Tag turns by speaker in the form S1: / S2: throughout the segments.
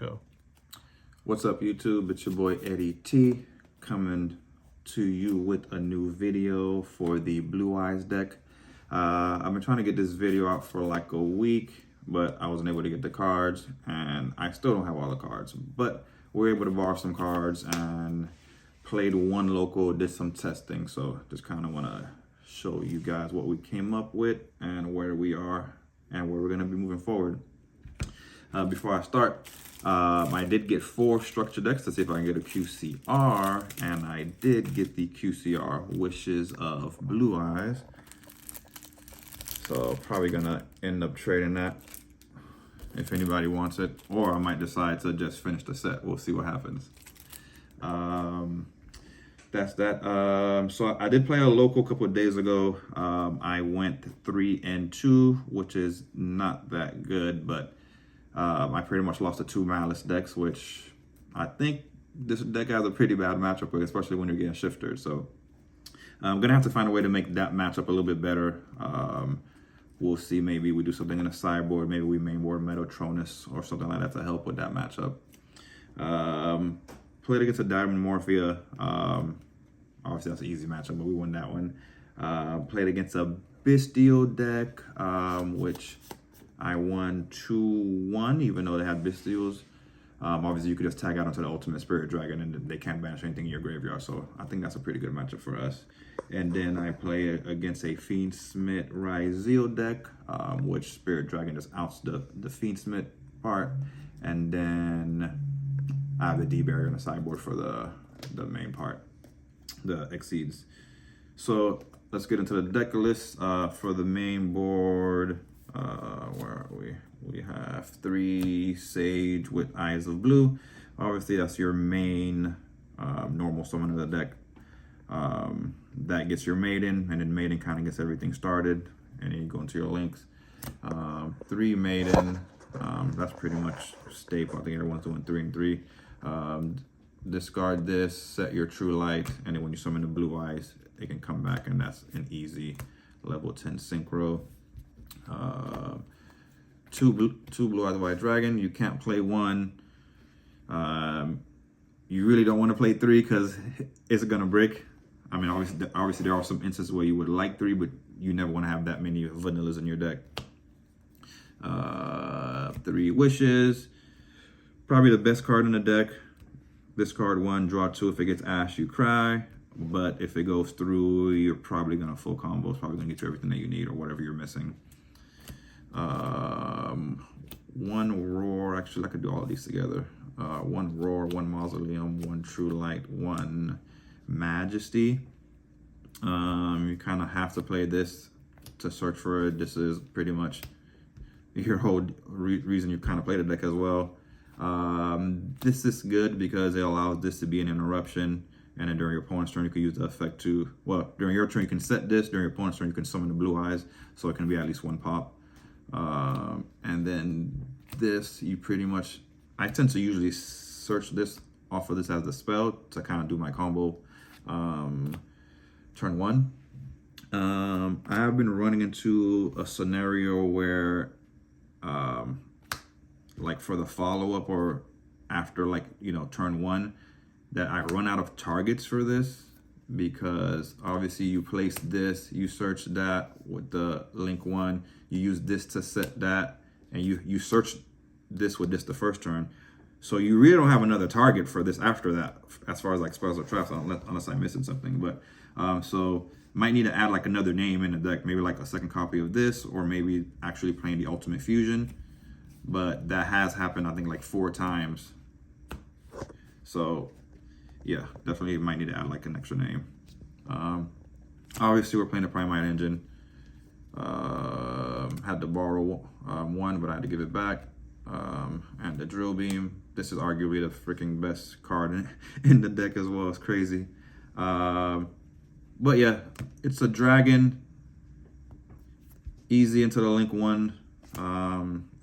S1: Go.
S2: What's up, YouTube? It's your boy Eddie T coming to you with a new video for the Blue Eyes deck. I've been trying to get this video out for like a week, but I wasn't able to get the cards, and I still don't have all the cards. But we were able to borrow some cards and played one local, did some testing. So just kind of want to show you guys what we came up with and where we are and where we're going to be moving forward. Before I start, I did get 4 structure decks to see if I can get a QCR, and I did get the QCR Wishes of Blue Eyes. So probably gonna end up trading that if anybody wants it, or I might decide to just finish the set. We'll see what happens. That's that. So I did play a local a couple of days ago. I went 3-2, which is not that good, but I pretty much lost to 2 Malice decks, which I think this deck has a pretty bad matchup with, especially when you're getting shifted. So I'm going to have to find a way to make that matchup a little bit better. We'll see. Maybe we do something in a sideboard. Maybe we mainboard Metotronus or something like that to help with that matchup. Played against a Diamond Morphia. Obviously, that's an easy matchup, but we won that one. Played against a Bistio deck, which I won 2-1, even though they had Bistios. Obviously, you could just tag out onto the Ultimate Spirit Dragon, and they can't banish anything in your graveyard. So I think that's a pretty good matchup for us. And then I play against a Fiendsmith Ryzeal deck, which Spirit Dragon just outs the Fiendsmith part. And then I have the D-Barrier on the sideboard for the main part, the Exceeds. So let's get into the deck list for the main board. Where are we? We have 3 Sage with Eyes of Blue. Obviously, that's your main normal summon of the deck. That gets your Maiden, and then Maiden kind of gets everything started. And then you go into your links. 3 Maiden. That's pretty much staple. I think everyone's doing 3 and 3. Discard this, set your True Light, and then when you summon the Blue Eyes, it can come back, and that's an easy level 10 synchro. 2 Blue Eyes White Dragon. You can't play 1. You really don't want to play 3 because it's gonna break. I mean, obviously there are some instances where you would like 3, but you never want to have that many vanillas in your deck. 3 Wishes. Probably the best card in the deck. Discard 1, draw 2. If it gets Ash, you cry. But if it goes through, you're probably gonna full combo. It's probably gonna get you everything that you need or whatever you're missing. 1 Roar. Actually, I could do all of these together. 1 Roar, 1 Mausoleum, 1 True Light, 1 Majesty. You kind of have to play this to search for it. This is pretty much your whole reason you kind of play the deck as well. This is good because it allows this to be an interruption, and then during your opponent's turn you can use the effect to, well, during your turn you can set this, during your opponent's turn you can summon the Blue Eyes, so it can be at least 1 pop. And then this, you pretty much, I tend to usually search this off of this as the spell to kind of do my combo turn 1. I have been running into a scenario where like for the follow-up or after, like, you know, turn 1, that I run out of targets for this, because obviously you place this, you search that with the link 1, you use this to set that, and you search this with this the first turn. So you really don't have another target for this after that, as far as like spells or traps, unless I'm missing something. But so might need to add like another name in the deck, maybe like a second copy of this, or maybe actually playing the Ultimate Fusion. But that has happened, I think, like 4 times. So yeah, definitely might need to add like an extra name. Obviously we're playing the Primite Engine. Had to borrow 1, but I had to give it back. And the Drill Beam. This is arguably the freaking best card in the deck as well. It's crazy. But yeah, it's a dragon. Easy into the link 1.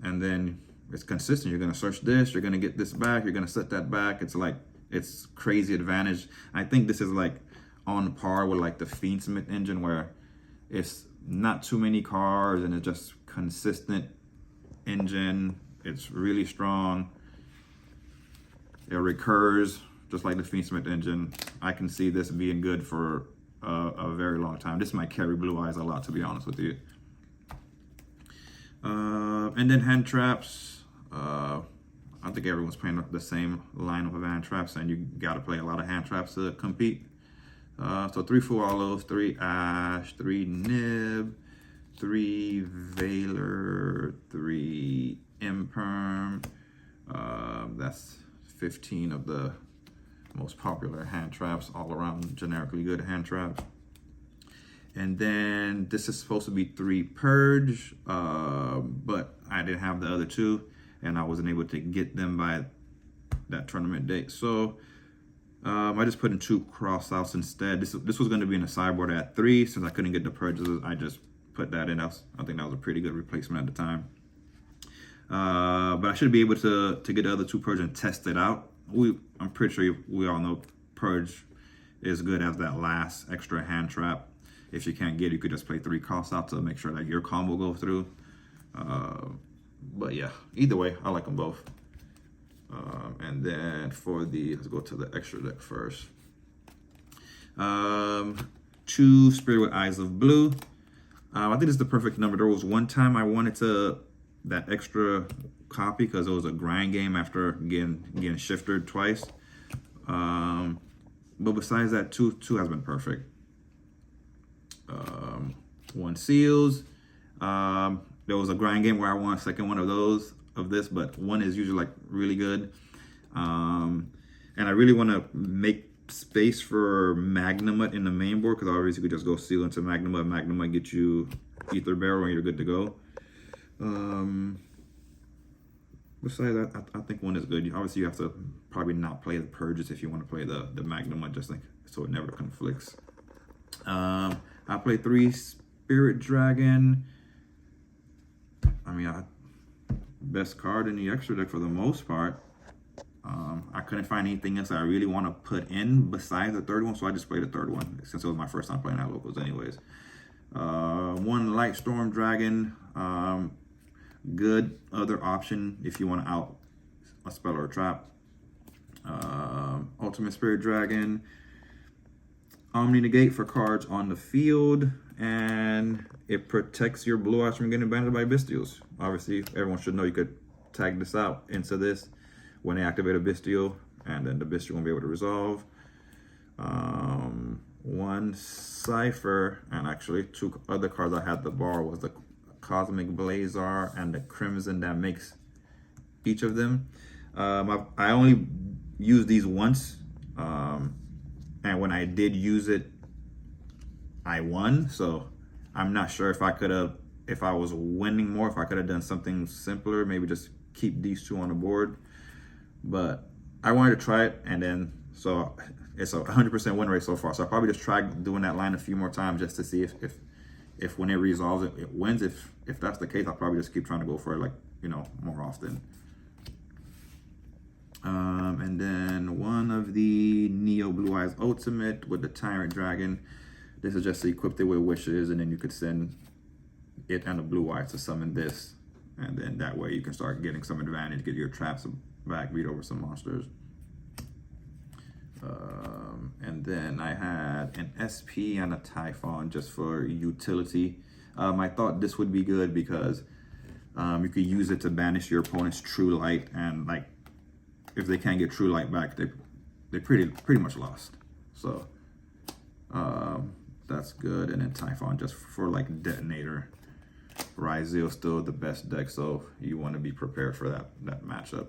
S2: And then it's consistent. You're gonna search this, you're gonna get this back, you're gonna set that back. It's like, it's crazy advantage. I think this is like on par with like the Fiendsmith engine, where it's not too many cards and it's just consistent engine. It's really strong. It recurs just like the Fiendsmith engine. I can see this being good for a very long time. This might carry Blue Eyes a lot, to be honest with you. And then hand traps. I think everyone's playing the same lineup of hand traps, and you got to play a lot of hand traps to compete. So 3 Fualos, 3 Ash, 3 Nib, 3 Veiler, 3 Imperm. That's 15 of the most popular hand traps, all around generically good hand traps. And then this is supposed to be 3 Purge, but I didn't have the other 2, and I wasn't able to get them by that tournament date. So I just put in 2 cross-outs instead. This was going to be in the sideboard at 3. Since I couldn't get the Purges, I just put that in. I think that was a pretty good replacement at the time. But I should be able to get the other 2 Purge and test it out. I'm pretty sure we all know Purge is good as that last extra hand trap. If you can't get it, you could just play 3 cross-out to make sure that your combo goes through. But yeah, either way, I like them both. And then let's go to the extra deck first. 2 Spirit with Eyes of Blue. I think this is the perfect number. There was one time I wanted that extra copy because it was a grind game after getting shifted twice. But besides that, 2 has been perfect. 1 Seals. There was a grind game where I won a second one of this, but 1 is usually like really good. And I really want to make space for Magnamut in the main board, because obviously you could just go Seal into Magnamut. Magnamut get you Ether Barrel and you're good to go. Besides that, I think 1 is good. Obviously, you have to probably not play the Purges if you want to play the Magnamut, just like so it never conflicts. I played 3 Spirit Dragon. I mean, best card in the extra deck for the most part. I couldn't find anything else I really want to put in besides the 3rd one, so I just played the 3rd one since it was my first time playing at locals anyways. 1 Lightstorm Dragon. Good other option if you want to out a spell or a trap. Ultimate Spirit Dragon. Omni Negate for cards on the field, and it protects your Blue Eyes from getting abandoned by Bestials. Obviously, everyone should know you could tag this out into this when they activate a Bestial, and then the Bestial won't be able to resolve. 1 Cypher, and actually 2 other cards I had to borrow was the Cosmic Blazar and the Crimson that makes each of them. I only used these once, and when I did use it, I won. So I'm not sure if I was winning more, if I could have done something simpler, maybe just keep these 2 on the board. But I wanted to try it, and then so it's a 100% win rate so far. So I'll probably just try doing that line a few more times just to see if when it resolves it wins. If that's the case, I'll probably just keep trying to go for it, like, more often. And then 1 of the Neo Blue Eyes Ultimate with the Tyrant Dragon. This is just to equip it with wishes, and then you could send it and the Blue Eyes to summon this, and then that way you can start getting some advantage, get your traps back, beat over some monsters. And then I had an SP and a Typhon just for utility. I thought this would be good because you could use it to banish your opponent's True Light, and like if they can't get True Light back, they pretty much lost. So that's good. And then Typhon just for like Detonator. Ryzeal still the best deck, so you want to be prepared for that matchup.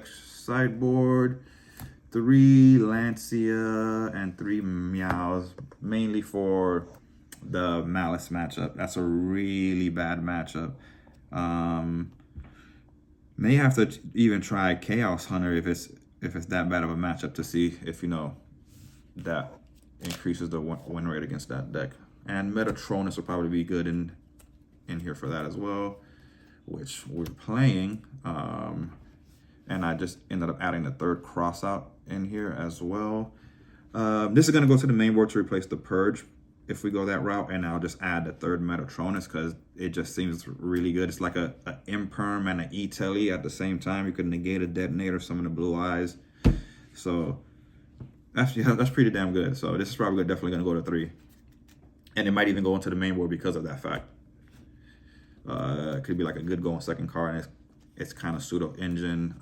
S2: Sideboard, 3 Lancia and 3 Meows, mainly for the Malice matchup. That's a really bad matchup. May have to even try Chaos Hunter if it's that bad of a matchup to see if that increases the win rate against that deck. And Metatronus will probably be good in here for that as well, which we're playing. And I just ended up adding the 3rd cross out in here as well. This is going to go to the main board to replace the Purge. if we go that route, and I'll just add the third Metatronus because it just seems really good. It's like a Imperm and an E-Telly at the same time. You could negate a Detonator, summon the Blue Eyes. So that's pretty damn good. So this is probably definitely going to go to 3. And it might even go into the main board because of that fact. It could be like a good going second card, and it's kind of pseudo engine.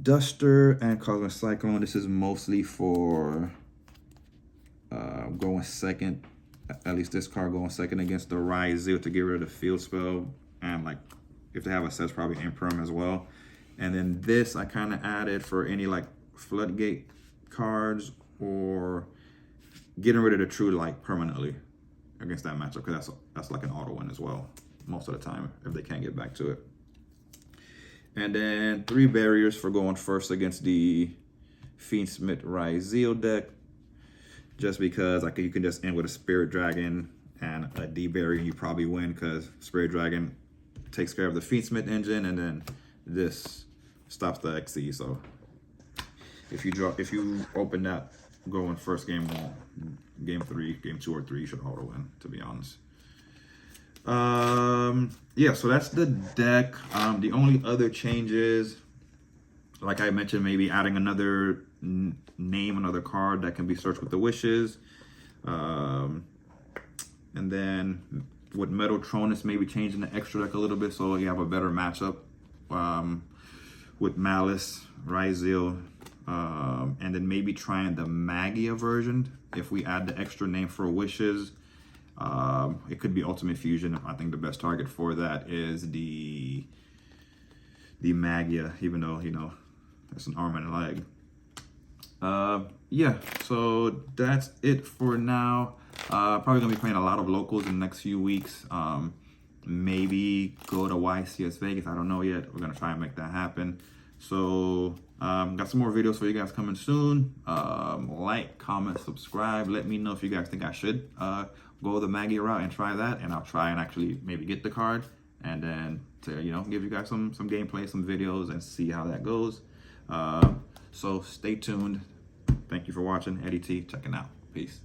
S2: Duster and Cosmic Cyclone. This is mostly for going second. At least this card going second against the Ryzeal to get rid of the field spell, and like if they have a set, probably Imperm as well. And then this I kind of added for any like Floodgate cards or getting rid of the True Light permanently against that matchup, because that's like an auto win as well most of the time if they can't get back to it. And then 3 barriers for going first against the Fiendsmith Ryzeal deck, just because like you can just end with a Spirit Dragon and a D barrier, you probably win because Spirit Dragon takes care of the Fiendsmith engine, and then this stops the XC. So if you open that going first game 1, game 3, game 2 or 3, you should auto win, to be honest. Yeah, so that's the deck. The only other changes, like I mentioned, maybe adding another name, another card that can be searched with the wishes. And then with Metatronus, maybe changing the extra deck a little bit so you have a better matchup with Malice, Ryzeal, and then maybe trying the Magia version. If we add the extra name for wishes, it could be Ultimate Fusion. I think the best target for that is the Magia, even though, you know, it's an arm and a leg. Yeah, so that's it for now. Probably gonna be playing a lot of locals in the next few weeks. Maybe go to YCS Vegas. I don't know yet. We're gonna try and make that happen. So got some more videos for you guys coming soon. Like, comment, subscribe. Let me know if you guys think I should go the Magia route and try that, and I'll try and actually maybe get the card, and then to, you know, give you guys some gameplay, some videos, and see how that goes. So stay tuned. Thank you for watching. Eddie T checking out. Peace.